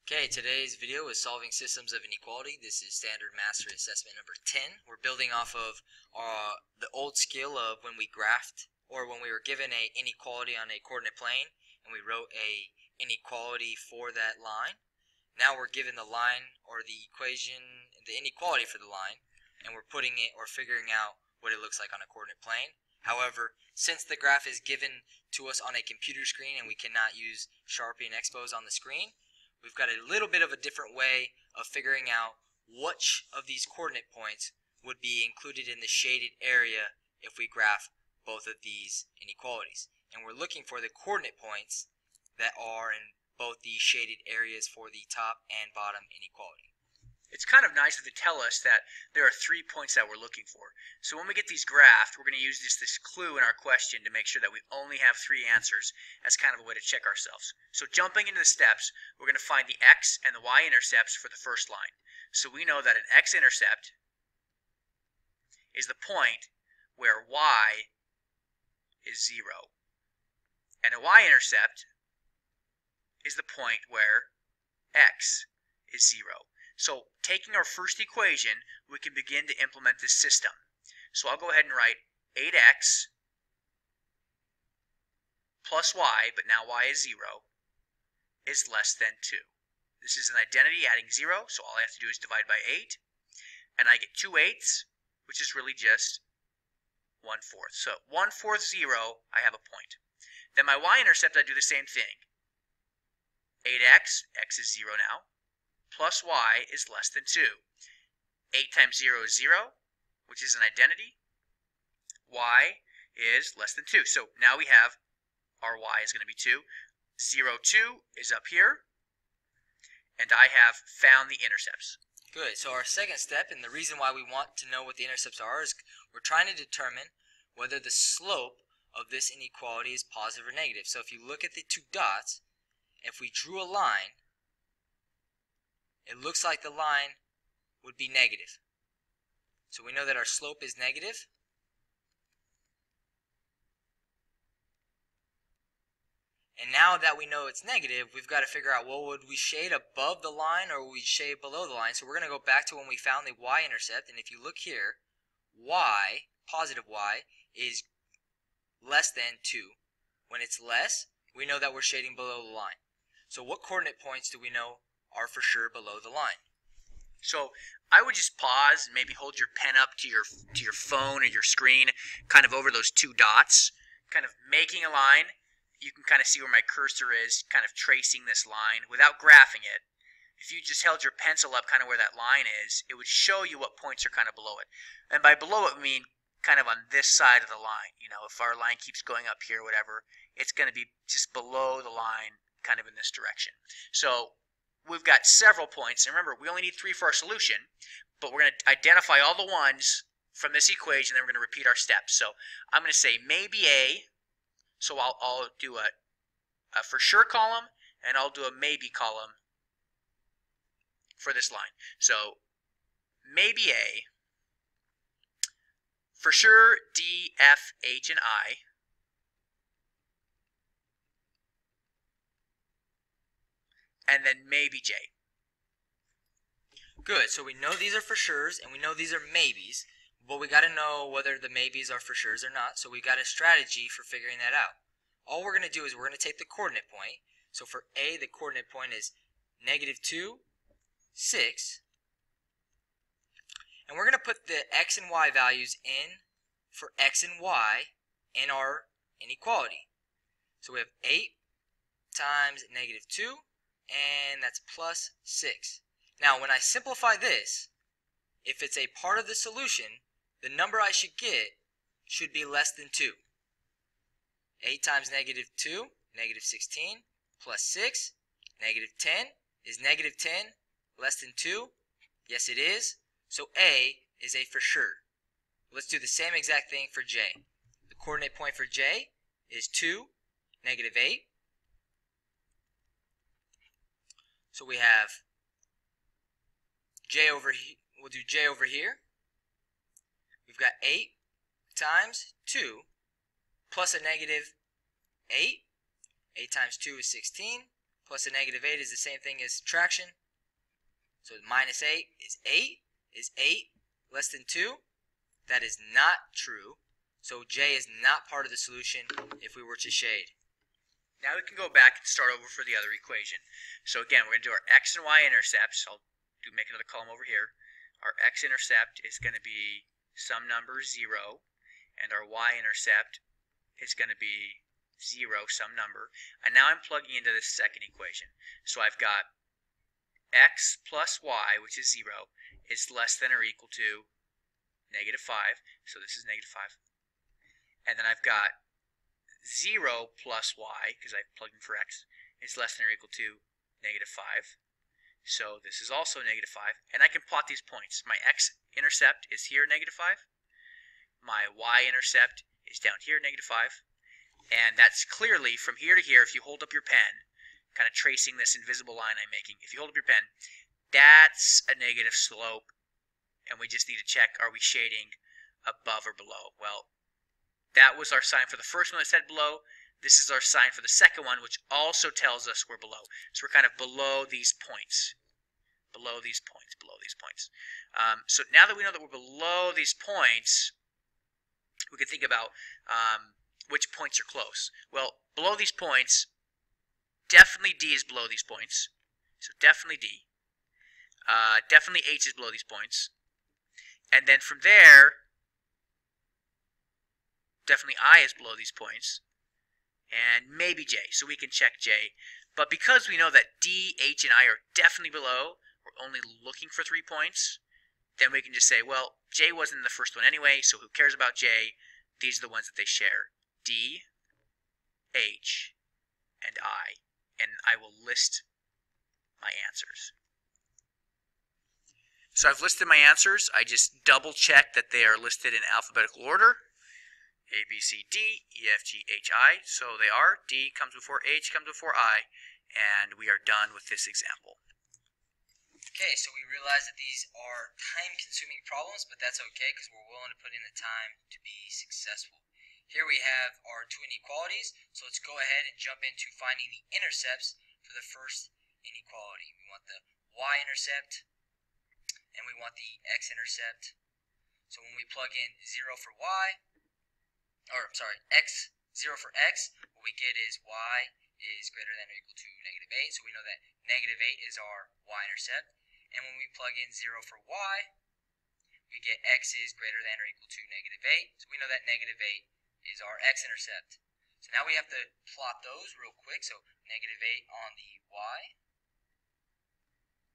Okay, today's video is solving systems of inequality. This is standard mastery assessment number 10. We're building off of the old skill of when we graphed or when we were given a inequality on a coordinate plane and we wrote a inequality for that line. Now we're given the line or the equation, the inequality for the line, and we're putting it or figuring out what it looks like on a coordinate plane. However, since the graph is given to us on a computer screen and we cannot use Sharpie and Expos on the screen, we've got a little bit of a different way of figuring out which of these coordinate points would be included in the shaded area if we graph both of these inequalities. And we're looking for the coordinate points that are in both the shaded areas for the top and bottom inequality. It's kind of nice that they tell us that there are 3 points that we're looking for. So when we get these graphed, we're going to use this clue in our question to make sure that we only have 3 answers as kind of a way to check ourselves. So jumping into the steps, we're going to find the x and the y-intercepts for the first line. So we know that an x-intercept is the point where y is 0. And a y-intercept is the point where x is 0. So taking our first equation, we can begin to implement this system. So I'll go ahead and write 8x plus y, but now y is 0, is less than 2. This is an identity adding 0, so all I have to do is divide by 8. And I get 2/8, which is really just 1/4. So 1/4, 0, I have a point. Then my y-intercept, I do the same thing. 8x, x is 0 now, plus y is less than 2. 8 times 0 is 0, which is an identity. Y is less than 2. So now we have our y is going to be 2. 0, 2 is up here. And I have found the intercepts. Good. So our second step, and the reason why we want to know what the intercepts are, is we're trying to determine whether the slope of this inequality is positive or negative. So if you look at the 2 dots, if we drew a line, it looks like the line would be negative. So we know that our slope is negative. And now that we know it's negative, we've got to figure out, well, would we shade above the line or would we shade below the line? So we're going to go back to when we found the y-intercept. And if you look here, y, positive y, is less than 2. When it's less, we know that we're shading below the line. So what coordinate points do we know are for sure below the line? So I would just pause and maybe hold your pen up to your phone or your screen, kind of over those 2 dots, kind of making a line. You can kind of see where my cursor is, kind of tracing this line without graphing it. If you just held your pencil up kind of where that line is, it would show you what points are kind of below it. And by below it, I mean kind of on this side of the line. You know, if our line keeps going up here, whatever, it's going to be just below the line, kind of in this direction. So we've got several points, and remember, we only need 3 for our solution, but we're going to identify all the ones from this equation, and then we're going to repeat our steps. So I'm going to say maybe A, so I'll do a for sure column, and I'll do a maybe column for this line. So maybe A, for sure D, F, H, and I, and then maybe J. Good. So we know these are for sures and we know these are maybes, but we got to know whether the maybes are for sures or not. So we got a strategy for figuring that out. All we're going to do is we're going to take the coordinate point. So for A, the coordinate point is -2, 6. And we're going to put the x and y values in for x and y in our inequality. So we have 8 times -2. And that's plus 6. Now, when I simplify this, if it's a part of the solution, the number I should get should be less than 2. 8 times -2, -16, plus 6, -10. Is -10 less than 2? Yes, it is. So A is a for sure. Let's do the same exact thing for J. The coordinate point for J is 2, -8. So we have J over here. We'll do J over here. We've got 8 times 2 plus a -8. 8 times 2 is 16 plus a negative 8 is the same thing as subtraction. So minus 8 is 8. Is 8 less than 2? That is not true. So J is not part of the solution if we were to shade. Now we can go back and start over for the other equation. So again, we're going to do our x and y intercepts. I'll make another column over here. Our x-intercept is going to be some number 0, and our y-intercept is going to be 0, some number. And now I'm plugging into this second equation. So I've got x plus y, which is 0, is less than or equal to negative 5. So this is negative 5. And then I've got 0 plus y, because I've plugged in for x, is less than or equal to negative 5. So this is also negative 5. And I can plot these points. My x-intercept is here, negative 5. My y-intercept is down here, negative 5. And that's clearly, from here to here, if you hold up your pen, kind of tracing this invisible line I'm making, if you hold up your pen, that's a negative slope. And we just need to check, are we shading above or below? Well, that was our sign for the first one that said below. This is our sign for the second one, which also tells us we're below. So we're kind of below these points. Below these points, below these points. So now that we know that we're below these points, we can think about which points are close. Well, below these points, definitely D is below these points. So definitely D. Definitely H is below these points. And then from there, definitely I is below these points. And maybe J, so we can check J. But because we know that D, H, and I are definitely below, we're only looking for 3 points, then we can just say, well, J wasn't in the first one anyway, so who cares about J? These are the ones that they share. D, H, and I. And I will list my answers. So I've listed my answers. I just double check that they are listed in alphabetical order. A, B, C, D, E, F, G, H, I. So they are. D comes before H, comes before I. And we are done with this example. Okay, so we realize that these are time-consuming problems, but that's okay because we're willing to put in the time to be successful. Here we have our two inequalities, so let's go ahead and jump into finding the intercepts for the first inequality. We want the y-intercept, and we want the x-intercept. So when we plug in 0 for y, x, 0 for x, what we get is y is greater than or equal to negative 8. So we know that negative 8 is our y-intercept. And when we plug in 0 for y, we get x is greater than or equal to negative 8. So we know that negative 8 is our x-intercept. So now we have to plot those real quick. So negative 8 on the y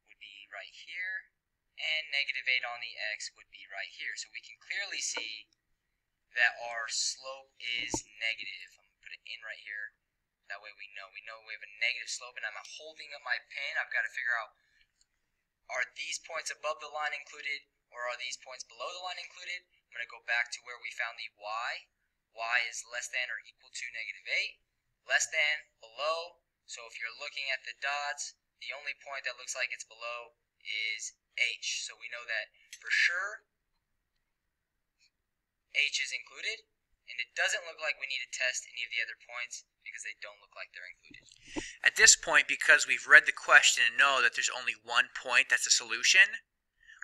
would be right here. And negative 8 on the x would be right here. So we can clearly see that our slope is negative. I'm going to put it in right here. That way we know. We know we have a negative slope, and I'm holding up my pen. I've got to figure out, are these points above the line included, or are these points below the line included? I'm going to go back to where we found the y. Y is less than or equal to negative 8. Less than, below. So if you're looking at the dots, the only point that looks like it's below is H. So we know that for sure H is included, and it doesn't look like we need to test any of the other points because they don't look like they're included. At this point, because we've read the question and know that there's only one point that's a solution,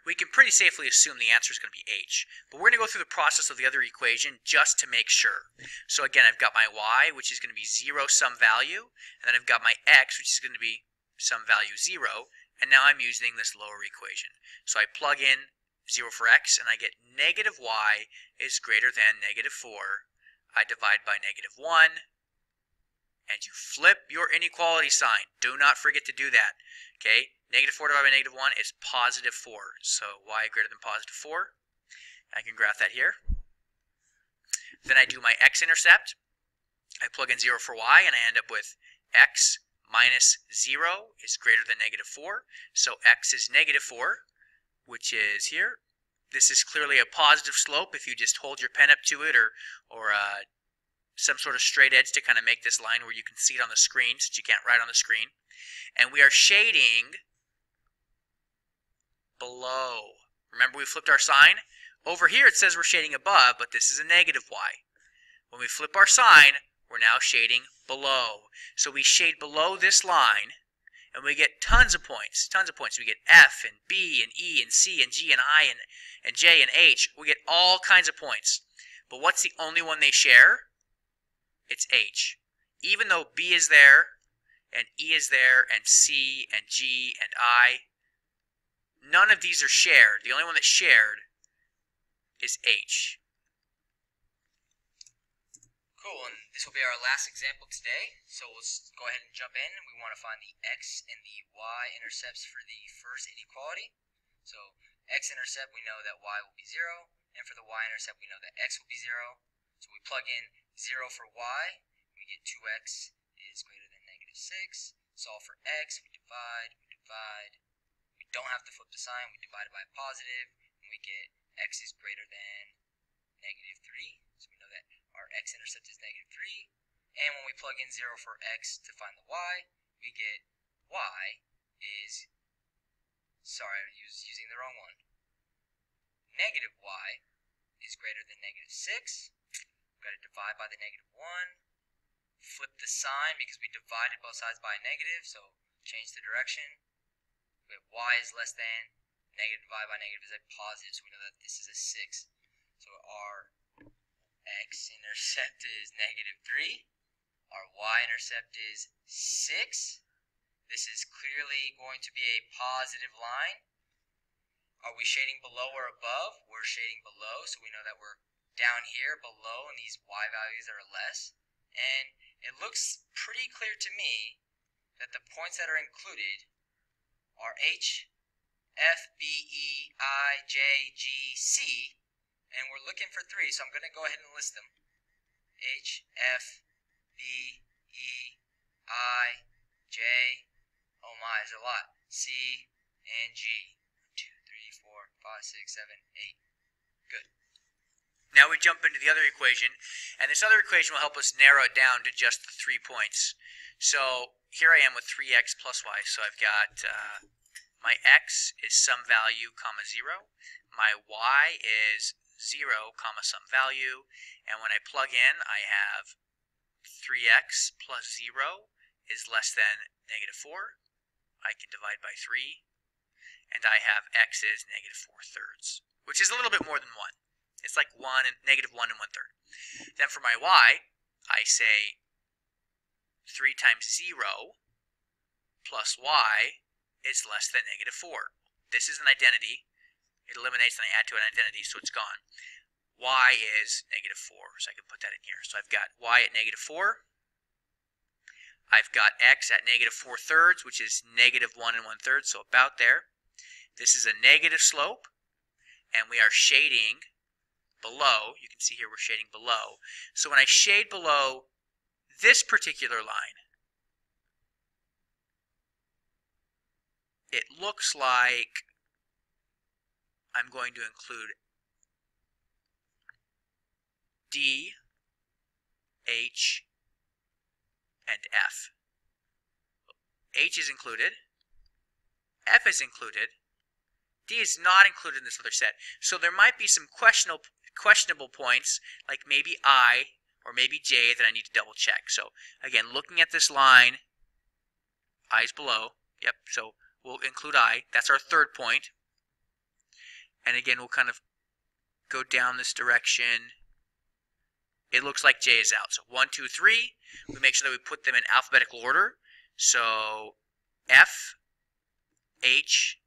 we can pretty safely assume the answer is going to be H. But we're going to go through the process of the other equation just to make sure. So again, I've got my y, which is going to be 0 some value, and then I've got my x, which is going to be some value 0, and now I'm using this lower equation. So I plug in 0 for x, and I get negative y is greater than negative 4. I divide by negative 1, and you flip your inequality sign. Do not forget to do that. Okay, negative 4 divided by negative 1 is positive 4. So y greater than positive 4. I can graph that here. Then I do my x-intercept. I plug in 0 for y, and I end up with x minus 0 is greater than negative 4. So x is negative 4. Which is here. This is clearly a positive slope if you just hold your pen up to it, or some sort of straight edge to kind of make this line where you can see it on the screen, since you can't write on the screen. And we are shading below. Remember, we flipped our sign? Over here it says we're shading above, but this is a negative y. When we flip our sign, we're now shading below. So we shade below this line, and we get tons of points. We get F and B and E and C and G and I and J and H. We get all kinds of points. But what's the only one they share? It's H. Even though B is there, and E is there, and C and G and I, none of these are shared. The only one that's shared is H. Cool, and this will be our last example today. So we'll go ahead and jump in. We want to find the x and the y intercepts for the first inequality. So x-intercept, we know that y will be 0, and for the y-intercept, we know that x will be 0. So we plug in 0 for y, we get 2x is greater than negative 6. Solve for x, we divide. We don't have to flip the sign, we divide it by a positive, and we get x is greater than negative 3. So we know that our x-intercept is negative 3. And when we plug in 0 for x to find the y, we get y is, sorry, I was using the wrong one. Negative y is greater than negative 6. We've got to divide by the negative 1. Flip the sign because we divided both sides by a negative, so change the direction. We have y is less than, negative divided by negative is a positive, so we know that this is a 6. So our x-intercept is negative 3. Our y-intercept is 6. This is clearly going to be a positive line. Are we shading below or above? We're shading below, so we know that we're down here below, and these y values are less. And it looks pretty clear to me that the points that are included are H, F, B, E, I, J, G, C, and we're looking for 3, so I'm going to go ahead and list them. H, F, B, E, I, J, oh my, there's a lot, C, and G. 1, 2, 3, 4, 5, 6, 7, 8. Good. Now we jump into the other equation, and this other equation will help us narrow it down to just the 3 points. So here I am with 3x plus y, so I've got my x is some value, comma 0. My y is 0, comma some value, and when I plug in, I have 3x plus 0 is less than negative 4. I can divide by 3, and I have x is negative 4/3, which is a little bit more than 1. It's like negative 1 1/3. Then for my y, I say 3 times 0 plus y is less than negative 4. This is an identity. It eliminates and I add to an identity, so it's gone. Y is negative 4, so I can put that in here. So I've got y at negative 4. I've got x at negative 4/3, which is negative 1 1/3, so about there. This is a negative slope, and we are shading below. You can see here we're shading below. So when I shade below this particular line, it looks like I'm going to include D, H, and F. H is included, F is included, D is not included in this other set. So there might be some questionable points, like maybe I or maybe J, that I need to double check. So again, looking at this line, I is below. Yep, so we'll include I. That's our 3rd point. And again, we'll kind of go down this direction. It looks like J is out. So 1, 2, 3. We make sure that we put them in alphabetical order. So F, H,